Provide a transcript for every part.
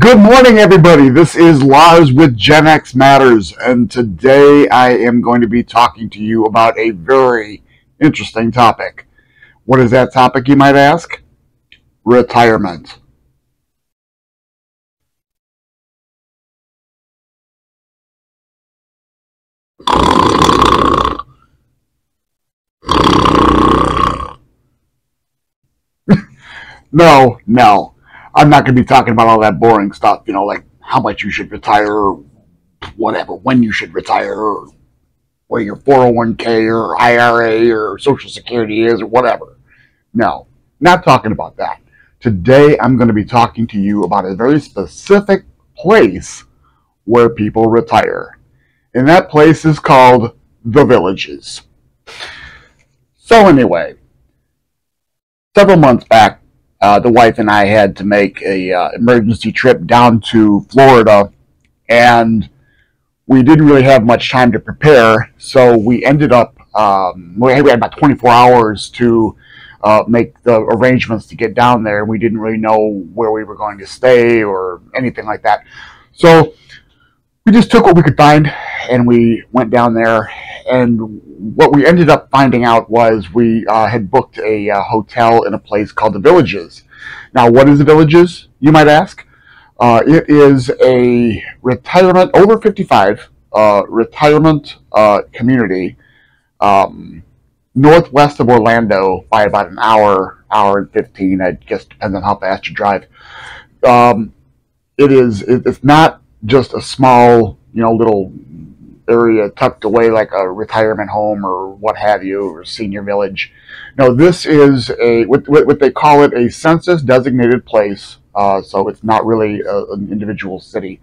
Good morning, everybody. This is Lars with Gen X Matters, and today I am going to be talking to you about a very interesting topic. What is that topic, you might ask? Retirement. No. I'm not going to be talking about all that boring stuff, like how much you should retire, or whatever, when you should retire, or where your 401k or IRA or Social Security is, or whatever. No, not talking about that. Today, I'm going to be talking to you about a very specific place where people retire. And that place is called the Villages. So anyway, several months back, the wife and I had to make a emergency trip down to Florida, and we didn't really have much time to prepare, so we ended up, we had about 24 hours to make the arrangements to get down there. We didn't really know where we were going to stay or anything like that. So we just took what we could find and we went down there. And what we ended up finding out was we had booked a hotel in a place called the Villages. Now, what is the Villages, you might ask? It is a retirement, over 55, retirement community northwest of Orlando by about an hour and 15. It just depends on how fast you drive. It's not just a small, little area tucked away like a retirement home or what have you, or senior village. No, this is what they call it, a census designated place. So it's not really an individual city.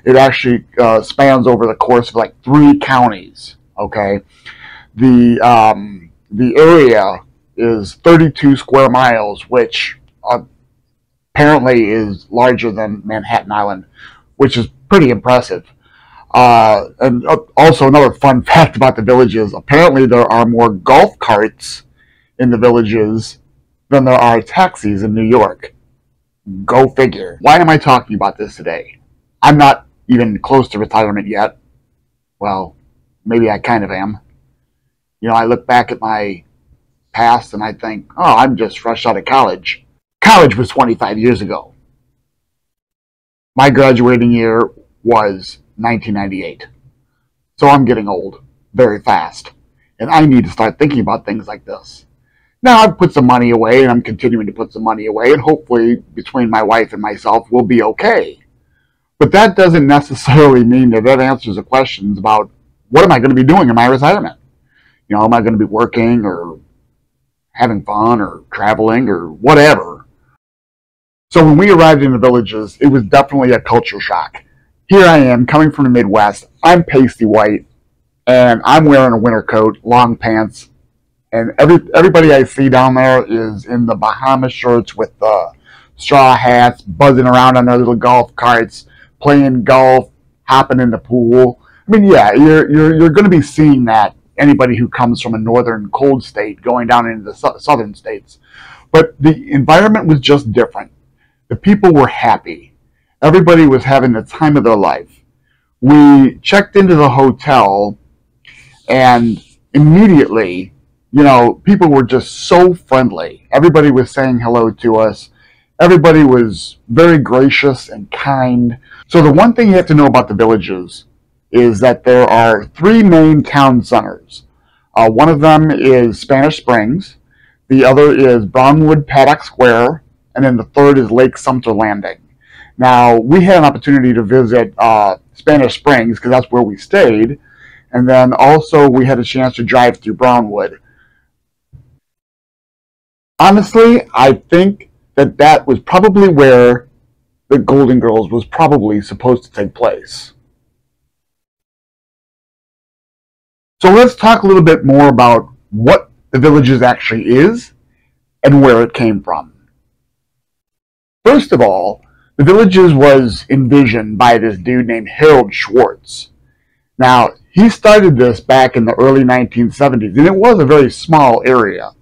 It actually spans over the course of like 3 counties. Okay, the area is 32 square miles, which apparently is larger than Manhattan Island, which is pretty impressive. And also another fun fact about the Villages, apparently there are more golf carts in the Villages than there are taxis in New York. Go figure. Why am I talking about this today? I'm not even close to retirement yet. Well, maybe I kind of am. I look back at my past and I think, oh, I'm just fresh out of college. College was 25 years ago. My graduating year was 1998. So I'm getting old very fast. And I need to start thinking about things like this. Now I've put some money away and I'm continuing to put some money away, and hopefully between my wife and myself we'll be okay. But that doesn't necessarily mean that answers the questions about what am I going to be doing in my retirement. Am I going to be working or having fun or traveling or whatever? So when we arrived in the Villages, it was definitely a culture shock. Here I am, coming from the Midwest. I'm pasty white, and I'm wearing a winter coat, long pants, and everybody I see down there is in the Bahamas shirts with straw hats, buzzing around on their little golf carts, playing golf, hopping in the pool. I mean, yeah, you're going to be seeing that, anybody who comes from a northern cold state going down into the southern states. But the environment was just different. The people were happy. Everybody was having the time of their life. We checked into the hotel, and immediately, people were just so friendly. Everybody was saying hello to us. Everybody was very gracious and kind. So the one thing you have to know about the Villages is that there are 3 main town centers. One of them is Spanish Springs. The other is Brownwood Paddock Square. And then the third is Lake Sumter Landing. Now, we had an opportunity to visit Spanish Springs because that's where we stayed. And then also we had a chance to drive through Brownwood. Honestly, I think that was probably where the Golden Girls was probably supposed to take place. So let's talk a little bit more about what the Villages actually is and where it came from. First of all, the Villages was envisioned by this dude named Harold Schwartz. Now, he started this back in the early 1970s, and it was a very small area.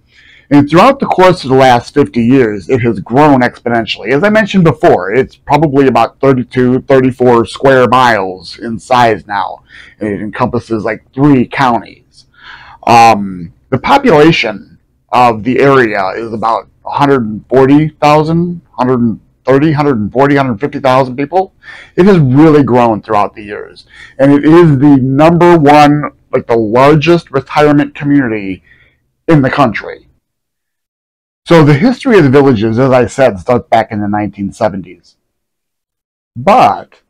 And throughout the course of the last 50 years, it has grown exponentially. As I mentioned before, it's probably about 32, 34 square miles in size now. And it encompasses like 3 counties. The population of the area is about 140,000, 130, 140, 150,000 people. It has really grown throughout the years. And it is the number one, like the largest retirement community in the country. So the history of the villages, as I said, starts back in the 1970s. But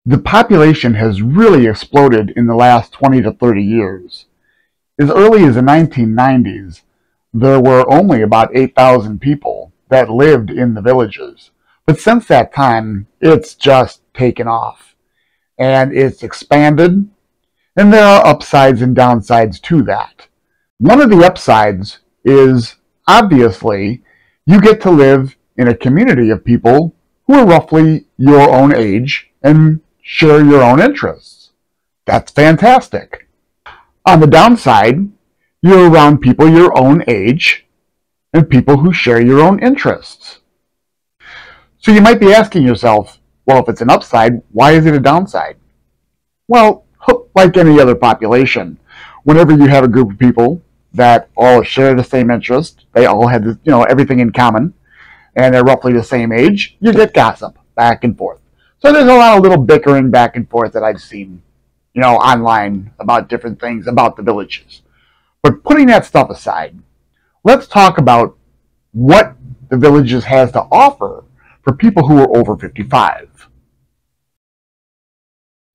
the population has really exploded in the last 20 to 30 years. As early as the 1990s, there were only about 8,000 people that lived in the villages. But since that time, it's just taken off. And it's expanded, and there are upsides and downsides to that. One of the upsides is, obviously, you get to live in a community of people who are roughly your own age and share your own interests. That's fantastic. On the downside, you're around people your own age and people who share your own interests. So you might be asking yourself, well, if it's an upside, why is it a downside? Well, like any other population, whenever you have a group of people that all share the same interest, they all have everything in common, and they're roughly the same age, you get gossip back and forth. So there's a lot of little bickering back and forth that I've seen, online about different things about the villages. But putting that stuff aside, let's talk about what the villages has to offer for people who are over 55.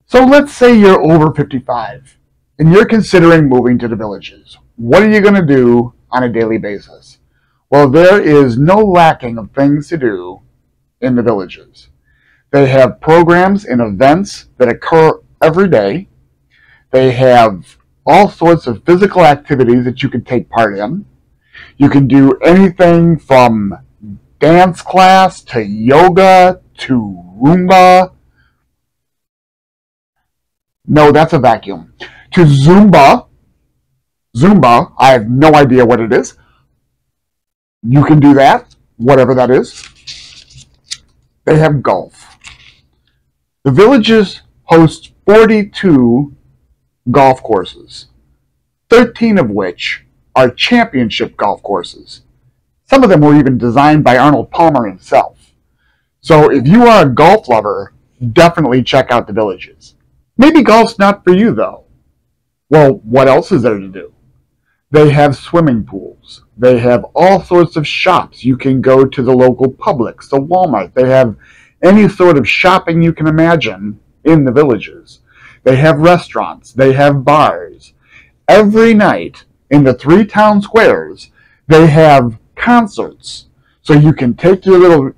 So let's say you're over 55 and you're considering moving to the villages. What are you going to do on a daily basis? Well, there is no lacking of things to do in the villages. They have programs and events that occur every day. They have all sorts of physical activities that you can take part in. You can do anything from dance class to yoga to Roomba. No, that's a vacuum. To Zumba. Zumba, I have no idea what it is. You can do that, whatever that is. They have golf. The villages host 42 golf courses, 13 of which are championship golf courses. Some of them were even designed by Arnold Palmer himself. So if you are a golf lover, definitely check out the villages. Maybe golf's not for you, though. Well, what else is there to do? They have swimming pools. They have all sorts of shops. You can go to the local Publix, the Walmart. They have any sort of shopping you can imagine in the villages. They have restaurants. They have bars. Every night in the 3 town squares, they have concerts. So you can take your little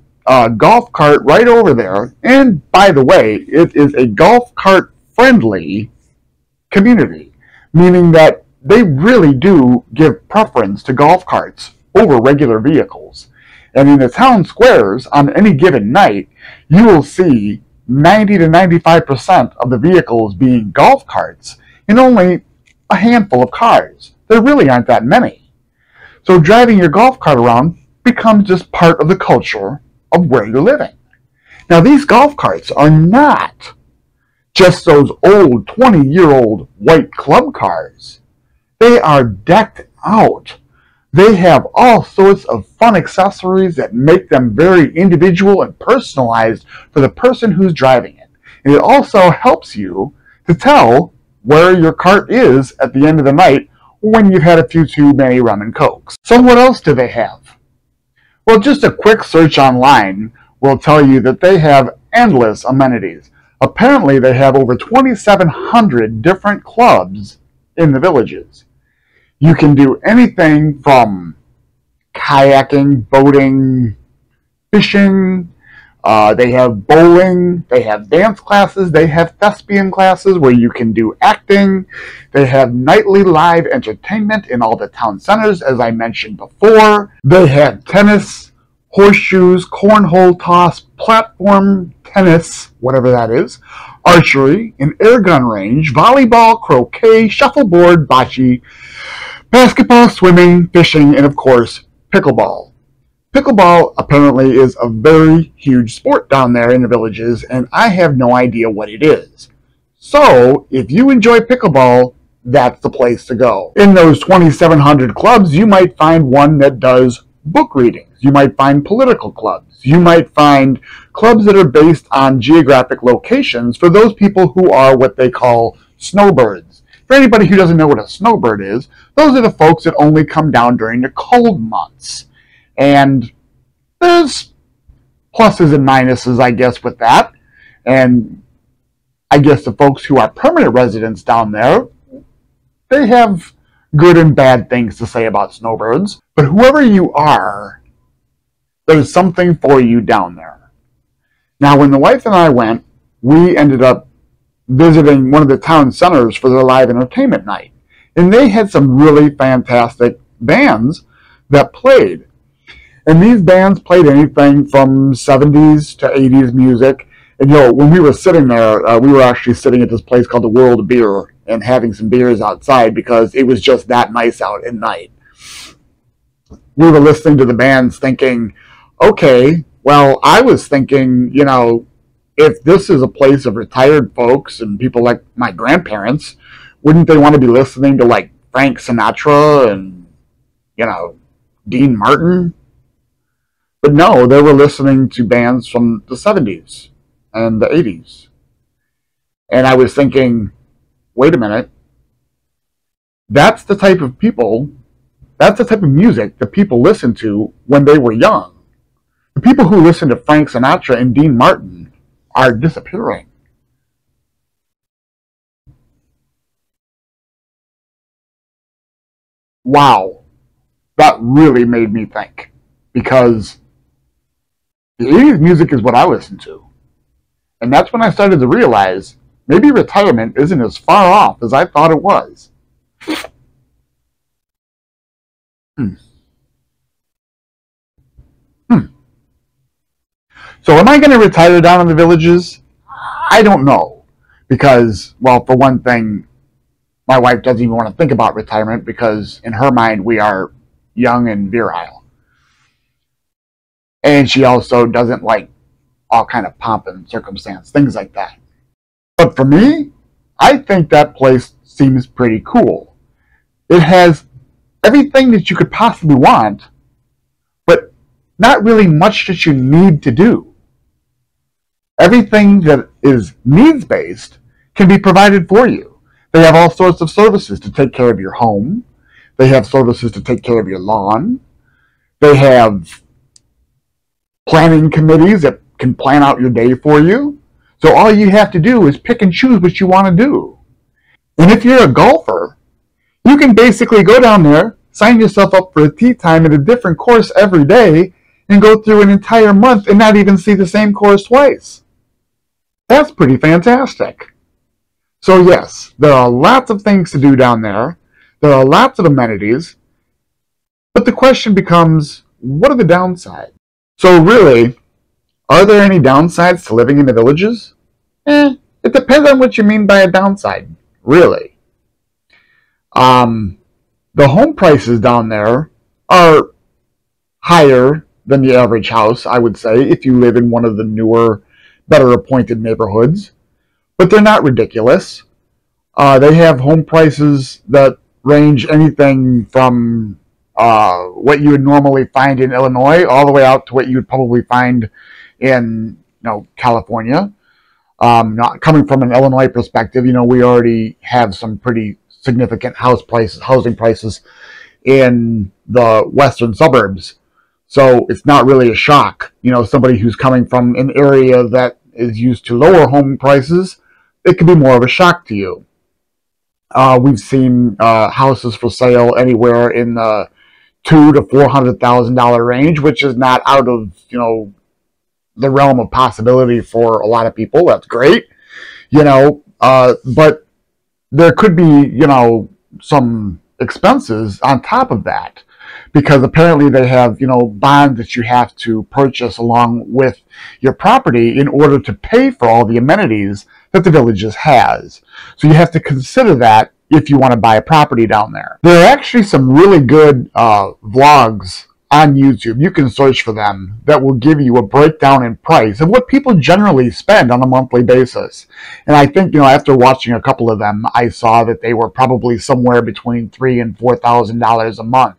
golf cart right over there. And by the way, it is a golf cart friendly community, meaning that they really do give preference to golf carts over regular vehicles. And in the town squares, on any given night, you will see 90 to 95% of the vehicles being golf carts and only a handful of cars. There really aren't that many. So driving your golf cart around becomes just part of the culture of where you're living. Now, these golf carts are not just those old 20-year-old white club cars. They are decked out. They have all sorts of fun accessories that make them very individual and personalized for the person who's driving it. And it also helps you to tell where your cart is at the end of the night when you've had a few too many rum and cokes. So what else do they have? Well, just a quick search online will tell you that they have endless amenities. Apparently, they have over 2,700 different clubs in the villages. You can do anything from kayaking, boating, fishing. They have bowling. They have dance classes. They have thespian classes where you can do acting. They have nightly live entertainment in all the town centers, as I mentioned before. They have tennis, horseshoes, cornhole toss, platform tennis, whatever that is, archery, an air gun range, volleyball, croquet, shuffleboard, bocce, Basketball, swimming, fishing, and of course, pickleball. Pickleball apparently is a very huge sport down there in the villages, and I have no idea what it is. So, if you enjoy pickleball, that's the place to go. In those 2,700 clubs, you might find one that does book readings. You might find political clubs. You might find clubs that are based on geographic locations for those people who are what they call snowbirds. For anybody who doesn't know what a snowbird is, those are the folks that only come down during the cold months. And there's pluses and minuses, I guess, with that. And I guess the folks who are permanent residents down there, they have good and bad things to say about snowbirds. But whoever you are, there's something for you down there. Now, when the wife and I went, we ended up visiting one of the town centers for their live entertainment night. And they had some really fantastic bands that played. And these bands played anything from 70s to 80s music. And, when we were sitting there, we were actually sitting at this place called the World of Beer and having some beers outside because it was just that nice out at night. We were listening to the bands thinking, okay, well, I was thinking, if this is a place of retired folks and people like my grandparents, wouldn't they want to be listening to like Frank Sinatra and, Dean Martin? But no, they were listening to bands from the 70s and the 80s. And I was thinking, wait a minute, that's the type of music that people listened to when they were young. The people who listen to Frank Sinatra and Dean Martin are disappearing. Wow, that really made me think, because the 80s music is what I listen to. And that's when I started to realize maybe retirement isn't as far off as I thought it was. Hmm. Hmm. So am I going to retire down in the villages? I don't know. Because, well, for one thing, my wife doesn't even want to think about retirement because in her mind we are young and virile. And she also doesn't like all kind of pomp and circumstance, things like that. But for me, I think that place seems pretty cool. It has everything that you could possibly want, but not really much that you need to do. Everything that is needs-based can be provided for you. They have all sorts of services to take care of your home. They have services to take care of your lawn. They have planning committees that can plan out your day for you. So all you have to do is pick and choose what you want to do. And if you're a golfer, you can basically go down there, sign yourself up for a tee time at a different course every day, and go through an entire month and not even see the same course twice. That's pretty fantastic. So yes, there are lots of things to do down there. There are lots of amenities. But the question becomes, what are the downsides? So really, are there any downsides to living in the villages? It depends on what you mean by a downside, really. The home prices down there are higher than the average house, I would say, if you live in one of the newer, better appointed neighborhoods. But they're not ridiculous. They have home prices that range anything from what you would normally find in Illinois all the way out to what you would probably find in California. Not coming from an Illinois perspective, we already have some pretty significant housing prices in the western suburbs. So it's not really a shock. Somebody who's coming from an area that is used to lower home prices, it can be more of a shock to you. We've seen houses for sale anywhere in the $200,000 to $400,000 range, which is not out of the realm of possibility for a lot of people. That's great, but there could be some expenses on top of that, because apparently they have bonds that you have to purchase along with your property in order to pay for all the amenities that the villages has. So you have to consider that if you want to buy a property down there. There are actually some really good vlogs on YouTube. You can search for them that will give you a breakdown in price of what people generally spend on a monthly basis. And I think, after watching a couple of them, I saw that they were probably somewhere between $3,000 and $4,000 a month.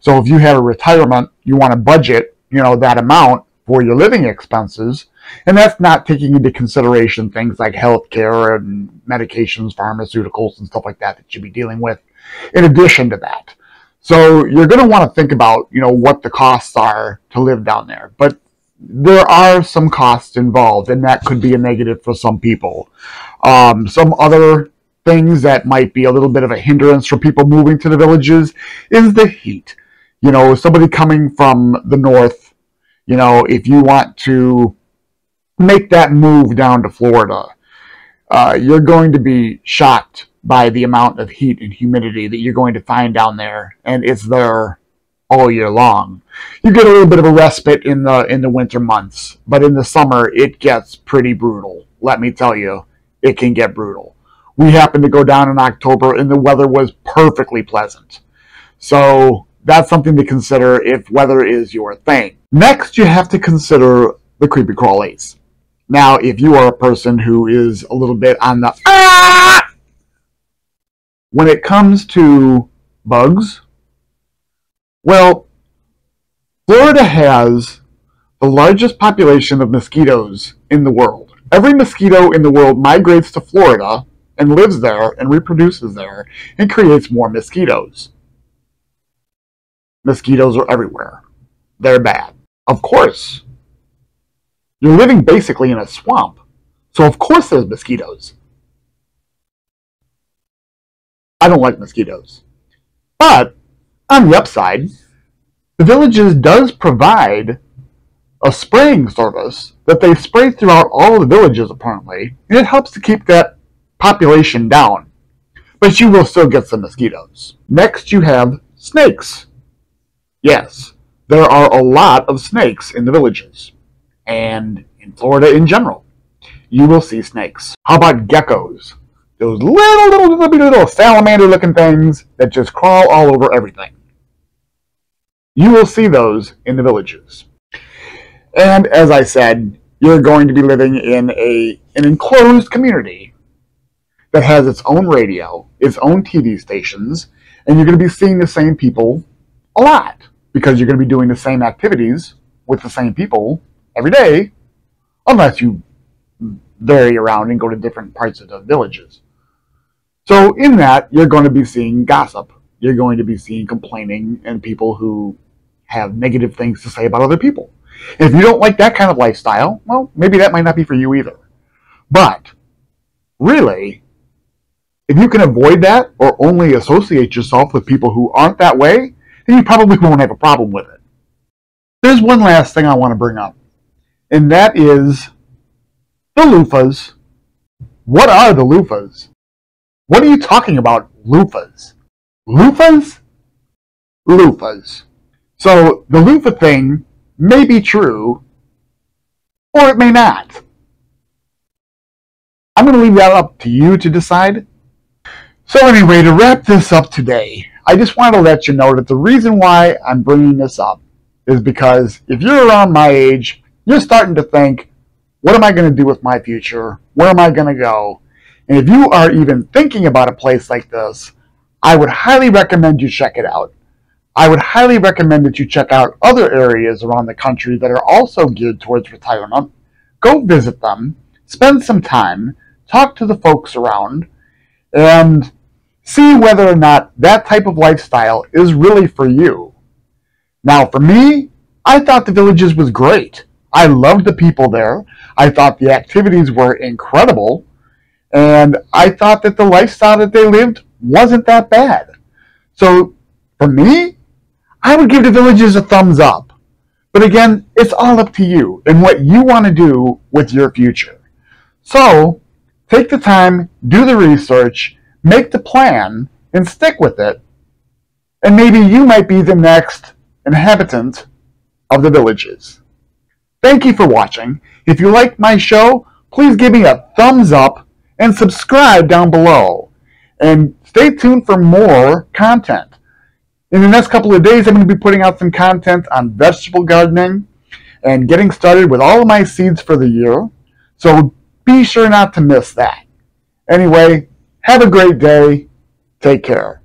So if you have a retirement, you want to budget, that amount for your living expenses. And that's not taking into consideration things like healthcare and medications, pharmaceuticals, and stuff like that you'd be dealing with in addition to that. So you're going to want to think about, what the costs are to live down there. But there are some costs involved, and that could be a negative for some people. Some other things that might be a little bit of a hindrance for people moving to the villages is the heat. Somebody coming from the north, if you want to make that move down to Florida, you're going to be shocked by the amount of heat and humidity that you're going to find down there, and it's there all year long. You get a little bit of a respite in the winter months, but in the summer it gets pretty brutal. Let me tell you, it can get brutal. We happened to go down in October, and the weather was perfectly pleasant. So that's something to consider if weather is your thing. Next, you have to consider the creepy crawlies. Now, if you are a person who is a little bit on the when it comes to bugs, well, Florida has the largest population of mosquitoes in the world. Every mosquito in the world migrates to Florida and lives there and reproduces there and creates more mosquitoes. Mosquitoes are everywhere. They're bad. Of course. You're living basically in a swamp, so of course there's mosquitoes. I don't like mosquitoes. But, on the upside, the Villages does provide a spraying service that they spray throughout all the villages, apparently, and it helps to keep that population down. But you will still get some mosquitoes. Next, you have snakes. Yes, there are a lot of snakes in the villages, and in Florida in general. You will see snakes. How about geckos? Those little salamander-looking things that just crawl all over everything. You will see those in the villages. And as I said, you're going to be living in an enclosed community that has its own radio, its own TV stations, and you're going to be seeing the same people a lot because you're going to be doing the same activities with the same people every day, unless you vary around and go to different parts of the villages. So in that, you're going to be seeing gossip. You're going to be seeing complaining and people who have negative things to say about other people. If you don't like that kind of lifestyle, well, maybe that might not be for you either. But really, if you can avoid that or only associate yourself with people who aren't that way, then you probably won't have a problem with it. There's one last thing I want to bring up, and that is the loofahs. What are the loofahs? What are you talking about, loofahs? Loofahs? Loofahs. So the loofah thing may be true, or it may not. I'm going to leave that up to you to decide. So anyway, to wrap this up today, I just wanted to let you know that the reason why I'm bringing this up is because if you're around my age, you're starting to think, what am I going to do with my future? Where am I going to go? And if you are even thinking about a place like this, I would highly recommend you check it out. I would highly recommend that you check out other areas around the country that are also geared towards retirement. Go visit them, spend some time, talk to the folks around, and see whether or not that type of lifestyle is really for you. Now, for me, I thought the Villages was great. I loved the people there. I thought the activities were incredible. And I thought that the lifestyle that they lived wasn't that bad. So, for me, I would give the Villages a thumbs up. But again, it's all up to you and what you want to do with your future. So, take the time, do the research, make the plan, and stick with it. And maybe you might be the next inhabitant of the Villages. Thank you for watching. If you liked my show, please give me a thumbs up and subscribe down below. And stay tuned for more content. In the next couple of days, I'm going to be putting out some content on vegetable gardening and getting started with all of my seeds for the year. So be sure not to miss that. Anyway, have a great day. Take care.